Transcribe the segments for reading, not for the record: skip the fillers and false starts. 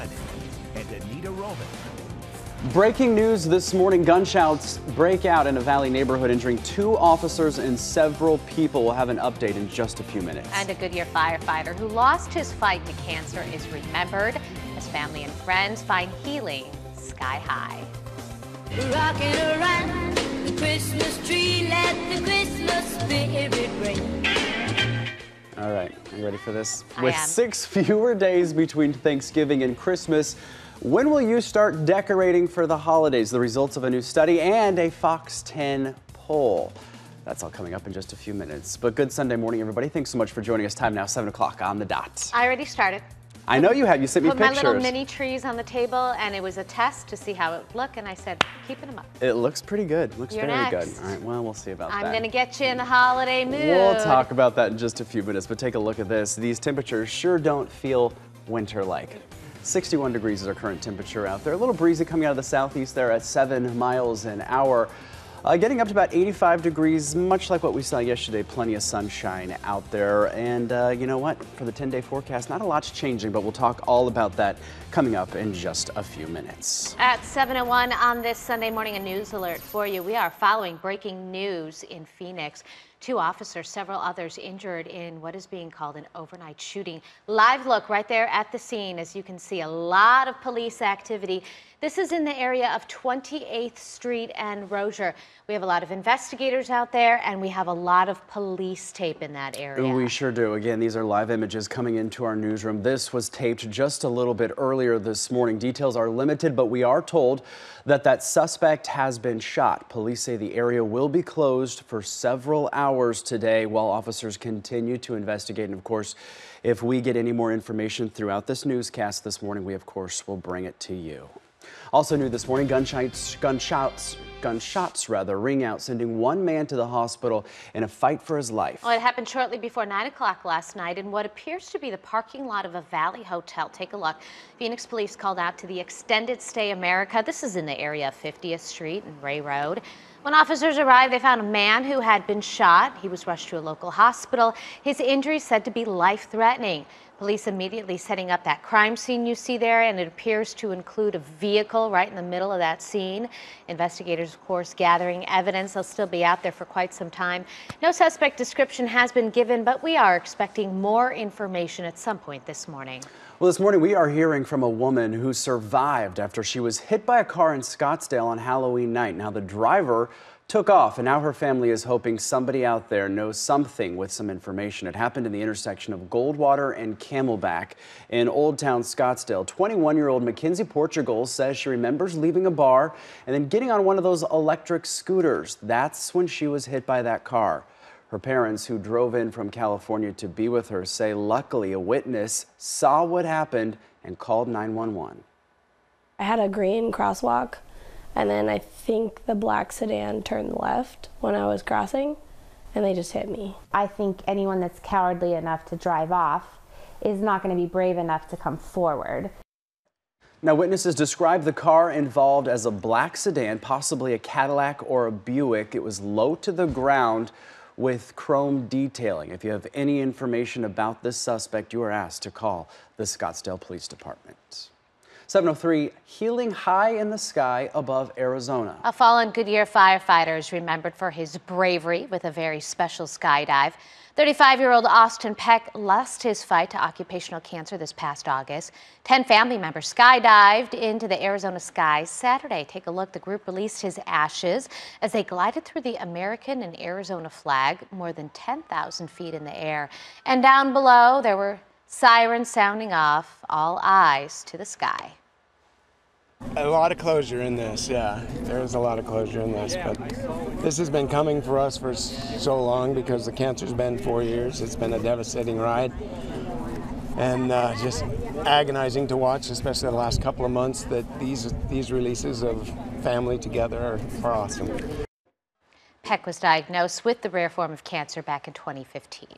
Brennan and Anita Roman. Breaking news this morning, gunshots break out in a Valley neighborhood, injuring 2 officers and several people. We'll have an update in just a few minutes. And a Goodyear firefighter who lost his fight to cancer is remembered as family and friends find healing sky high. Rocking around the Christmas tree, let the Christmas spirit ring. All right, are you ready for this? I With am. 6 fewer days between Thanksgiving and Christmas, when will you start decorating for the holidays? The results of a new study and a Fox 10 poll. That's all coming up in just a few minutes. But good Sunday morning, everybody. Thanks so much for joining us. Time now, 7 o'clock on the dot. I already started. I know you have. You sent me Put pictures. my little mini trees on the table, and it was a test to see how it would look, and I said, keeping them up. It looks pretty good. Looks You're very next. good. All right, well, we'll see about that. I'm going to get you in the holiday mood. We'll talk about that in just a few minutes, but take a look at this. These temperatures sure don't feel winter-like. 61 degrees is our current temperature out there. A little breezy coming out of the southeast there at 7 miles an hour. Getting up to about 85 degrees, much like what we saw yesterday. Plenty of sunshine out there. And you know what? For the 10-day forecast, not a lot's changing, but we'll talk all about that coming up in just a few minutes. At 7:01 on this Sunday morning, a news alert for you. We are following breaking news in Phoenix. 2 officers, several others injured in what is being called an overnight shooting. Live look right there at the scene. As you can see, a lot of police activity. This is in the area of 28th Street and Rozier. We have a lot of investigators out there, and we have a lot of police tape in that area. We sure do. Again, these are live images coming into our newsroom. This was taped just a little bit earlier this morning. Details are limited, but we are told that that suspect has been shot. Police say the area will be closed for several hours today while officers continue to investigate. And of course, if we get any more information throughout this newscast this morning, we of course will bring it to you. Also new this morning, gunshots ring out, sending 1 man to the hospital in a fight for his life. Well, it happened shortly before 9 o'clock last night in what appears to be the parking lot of a Valley hotel. Take a look. Phoenix police called out to the Extended Stay America. This is in the area of 50th Street and Ray Road. When officers arrived, they found a man who had been shot. He was rushed to a local hospital. His injuries said to be life-threatening. Police immediately setting up that crime scene you see there, and it appears to include a vehicle right in the middle of that scene. Investigators, of course, gathering evidence. They'll still be out there for quite some time. No suspect description has been given, but we are expecting more information at some point this morning. Well, this morning we are hearing from a woman who survived after she was hit by a car in Scottsdale on Halloween night. Now, the driver took off, and now her family is hoping somebody out there knows something with some information. It happened in the intersection of Goldwater and Camelback in Old Town Scottsdale. 21-year-old Mackenzie Portugal says she remembers leaving a bar and then getting on one of those electric scooters. That's when she was hit by that car. Her parents, who drove in from California to be with her, say luckily a witness saw what happened and called 911. I had a green crosswalk, and then I think the black sedan turned left when I was crossing, and they just hit me. I think anyone that's cowardly enough to drive off is not going to be brave enough to come forward. Now, witnesses describe the car involved as a black sedan, possibly a Cadillac or a Buick. It was low to the ground with chrome detailing. If you have any information about this suspect, you are asked to call the Scottsdale Police Department. 7:03, healing high in the sky above Arizona. A fallen Goodyear firefighter is remembered for his bravery with a very special skydive. 35-year-old Austin Peck lost his fight to occupational cancer this past August. 10 family members skydived into the Arizona skies Saturday. Take a look. The group released his ashes as they glided through the American and Arizona flag more than 10,000 feet in the air. And down below, there were sirens sounding off, all eyes to the sky. A lot of closure in this, yeah. There's a lot of closure in this, but this has been coming for us for so long because the cancer's been 4 years. It's been a devastating ride and just agonizing to watch, especially the last couple of months, that these releases of family together are awesome. Peck was diagnosed with the rare form of cancer back in 2015.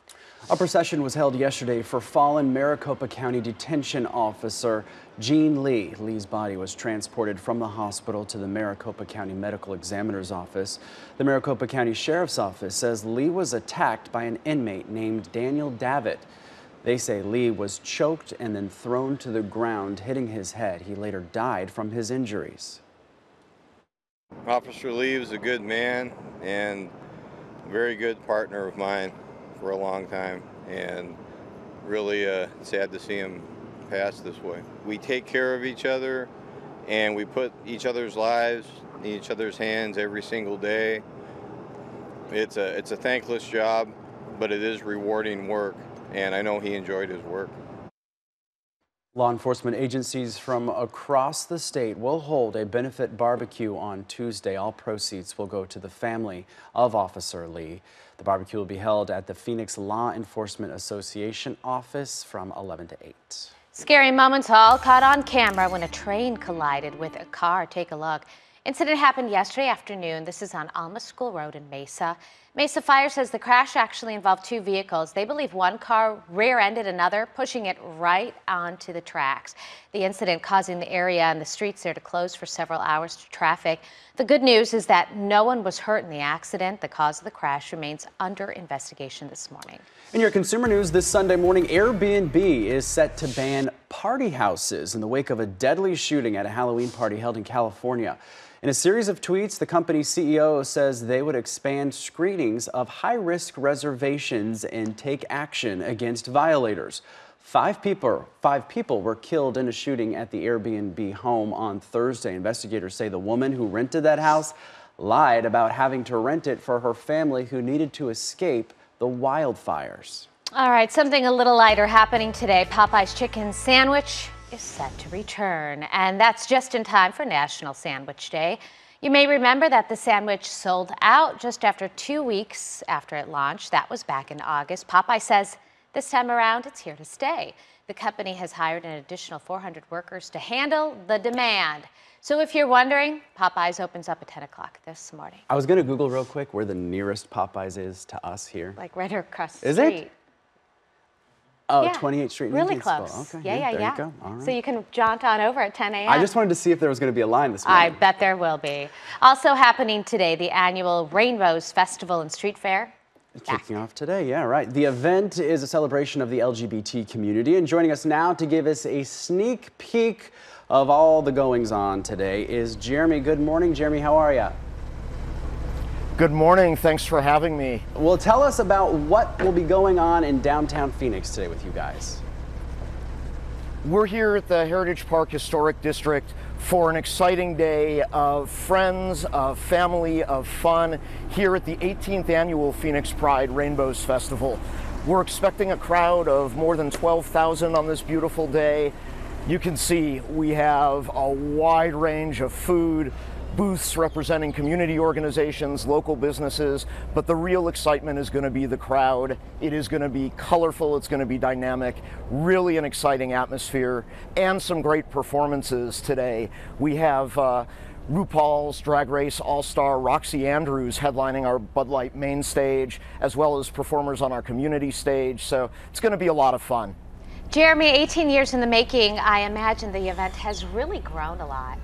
A procession was held yesterday for fallen Maricopa County detention officer Gene Lee. Lee's body was transported from the hospital to the Maricopa County Medical Examiner's office. The Maricopa County Sheriff's Office says Lee was attacked by an inmate named Daniel Davitt. They say Lee was choked and then thrown to the ground, hitting his head. He later died from his injuries. Officer Lee was a good man and a very good partner of mine for a long time, and really sad to see him pass this way. We take care of each other and we put each other's lives in each other's hands every single day. It's a thankless job, but it is rewarding work, and I know he enjoyed his work. Law enforcement agencies from across the state will hold a benefit barbecue on Tuesday. All proceeds will go to the family of Officer Lee. The barbecue will be held at the Phoenix Law Enforcement Association office from 11 to 8. Scary moments all caught on camera when a train collided with a car. Take a look. Incident happened yesterday afternoon. This is on Alma School Road in Mesa. Mesa Fire says the crash actually involved two vehicles. They believe one car rear-ended another, pushing it right onto the tracks. The incident causing the area and the streets there to close for several hours to traffic. The good news is that no one was hurt in the accident. The cause of the crash remains under investigation this morning. In your consumer news this Sunday morning, Airbnb is set to ban party houses in the wake of a deadly shooting at a Halloween party held in California. In a series of tweets, the company's CEO says they would expand screenings of high-risk reservations and take action against violators. Five people were killed in a shooting at the Airbnb home on Thursday. Investigators say the woman who rented that house lied about having to rent it for her family who needed to escape the wildfires. All right, something a little lighter happening today. Popeye's chicken sandwich is set to return, and that's just in time for National Sandwich Day. You may remember that the sandwich sold out just after 2 weeks after it launched. That was back in August. Popeye says this time around it's here to stay. The company has hired an additional 400 workers to handle the demand. So if you're wondering, Popeyes opens up at 10 o'clock this morning. I was going to Google real quick where the nearest Popeyes is to us here. Like right across the Is street. it? Oh, Yeah, 28th Street. really Indiansville. close. Okay, Yeah. there you go. All right. So you can jaunt on over at 10 a.m. I just wanted to see if there was going to be a line this I morning. bet there will be. Also happening today, the annual Rainbows Festival and Street Fair. Kicking off today, yeah, right. The event is a celebration of the LGBT community, and joining us now to give us a sneak peek of all the goings-on today is Jeremy. Good morning, Jeremy. How are you? Good morning. Thanks for having me. Well, tell us about what will be going on in downtown Phoenix today with you guys. We're here at the Heritage Park Historic District for an exciting day of friends, of family, of fun here at the 18th Annual Phoenix Pride Rainbows Festival. We're expecting a crowd of more than 12,000 on this beautiful day. You can see we have a wide range of food, booths representing community organizations, local businesses, but the real excitement is going to be the crowd. It is going to be colorful, it's going to be dynamic, really an exciting atmosphere, and some great performances today. We have RuPaul's Drag Race All-Star Roxy Andrews headlining our Bud Light main stage, as well as performers on our community stage, so it's going to be a lot of fun. Jeremy, 18 years in the making, I imagine the event has really grown a lot.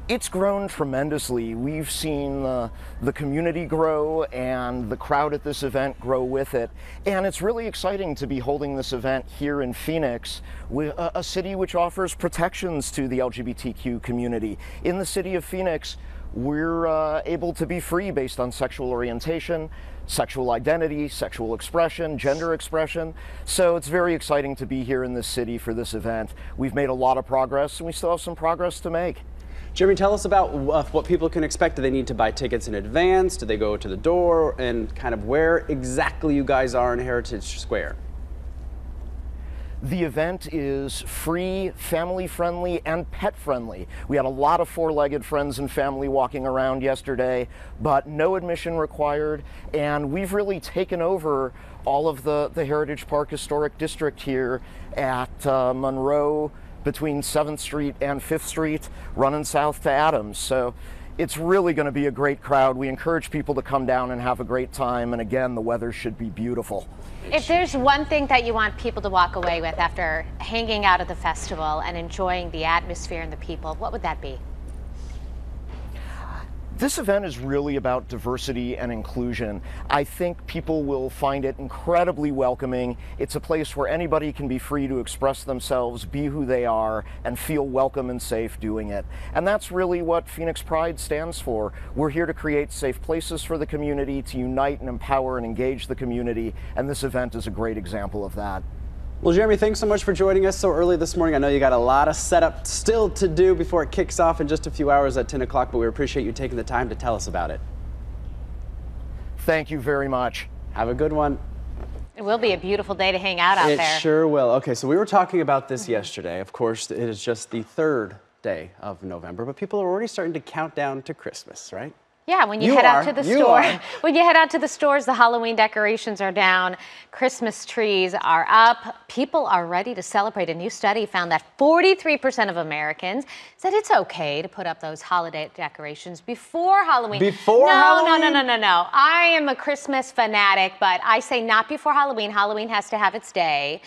It's grown tremendously. We've seen the community grow and the crowd at this event grow with it. And it's really exciting to be holding this event here in Phoenix, a city which offers protections to the LGBTQ community. In the city of Phoenix, we're able to be free based on sexual orientation, sexual identity, sexual expression, gender expression. So it's very exciting to be here in this city for this event. We've made a lot of progress and we still have some progress to make. Jeremy, tell us about what people can expect. Do they need to buy tickets in advance? Do they go to the door? And kind of where exactly you guys are in Heritage Square? The event is free, family-friendly, and pet-friendly. We had a lot of four-legged friends and family walking around yesterday, but no admission required, and we've really taken over all of the Heritage Park Historic District here at Monroe, between 7th Street and 5th Street, running south to Adams. So it's really going to be a great crowd. We encourage people to come down and have a great time, and again, the weather should be beautiful. If there's one thing that you want people to walk away with after hanging out at the festival and enjoying the atmosphere and the people, what would that be? This event is really about diversity and inclusion. I think people will find it incredibly welcoming. It's a place where anybody can be free to express themselves, be who they are, and feel welcome and safe doing it. And that's really what Phoenix Pride stands for. We're here to create safe places for the community, to unite and empower and engage the community, and this event is a great example of that. Well, Jeremy, thanks so much for joining us so early this morning. I know you got a lot of setup still to do before it kicks off in just a few hours at 10 o'clock, but we appreciate you taking the time to tell us about it. Thank you very much. Have a good one. It will be a beautiful day to hang out out there. It sure will. Okay, so we were talking about this yesterday. Of course, it is just the 3rd day of November, but people are already starting to count down to Christmas, right? Yeah, when you head out to the store, when you head out to the stores, the Halloween decorations are down, Christmas trees are up, people are ready to celebrate. A new study found that 43% of Americans said it's okay to put up those holiday decorations before Halloween. Halloween? No. I am a Christmas fanatic, but I say not before Halloween. Halloween has to have its day.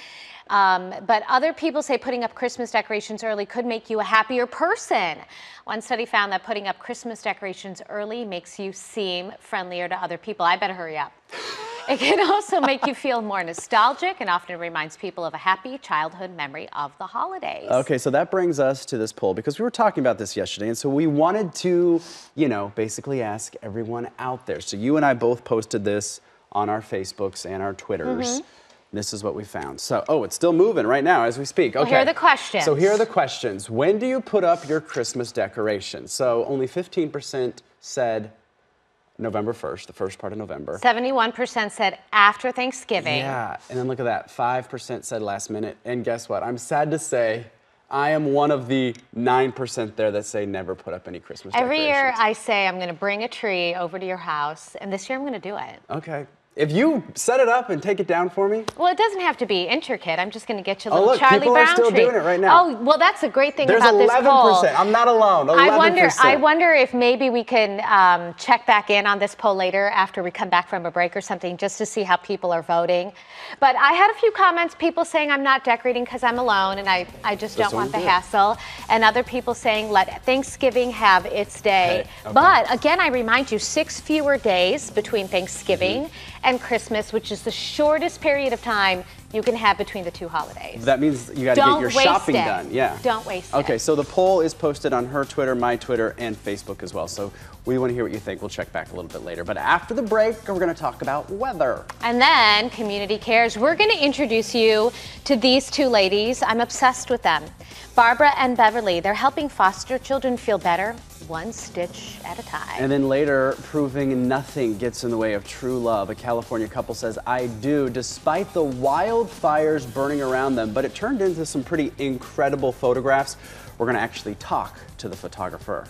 But other people say putting up Christmas decorations early could make you a happier person. One study found that putting up Christmas decorations early makes you seem friendlier to other people. I better hurry up. It can also make you feel more nostalgic and often reminds people of a happy childhood memory of the holidays. Okay, so that brings us to this poll because we were talking about this yesterday, and so we wanted to, basically ask everyone out there. So you and I both posted this on our Facebooks and our Twitters. This is what we found. So, it's still moving right now as we speak. Okay. Well, here are the questions. So here are the questions. When do you put up your Christmas decorations? So only 15% said November 1st, the first part of November. 71% said after Thanksgiving. Yeah, and then look at that. 5% said last minute. And guess what? I'm sad to say I am one of the 9% there that say never put up any Christmas decorations. Every year I say I'm going to bring a tree over to your house, and this year I'm going to do it. Okay. If you set it up and take it down for me. Well, it doesn't have to be intricate. I'm just going to get you a little look, Charlie Brown tree. people are still doing it right now. Oh, well, that's a great thing There's about this poll. 11%. I'm not alone. 11%. I wonder if maybe we can check back in on this poll later after we come back from a break or something, just to see how people are voting. But I had a few comments, people saying I'm not decorating because I'm alone and I just don't want the hassle. And other people saying let Thanksgiving have its day. Okay. But again, I remind you, 6 fewer days between Thanksgiving and Christmas, which is the shortest period of time you can have between the two holidays. That means you got to get your shopping done. Yeah. Don't waste it. Okay, so the poll is posted on her Twitter, my Twitter, and Facebook as well. So we want to hear what you think. We'll check back a little bit later. But after the break, we're going to talk about weather. And then Community Cares. We're going to introduce you to these two ladies. I'm obsessed with them. Barbara and Beverly. They're helping foster children feel better, one stitch at a time. And then later, proving nothing gets in the way of true love. A California couple says, I do, despite the wildfires burning around them. But it turned into some pretty incredible photographs. We're going to actually talk to the photographer.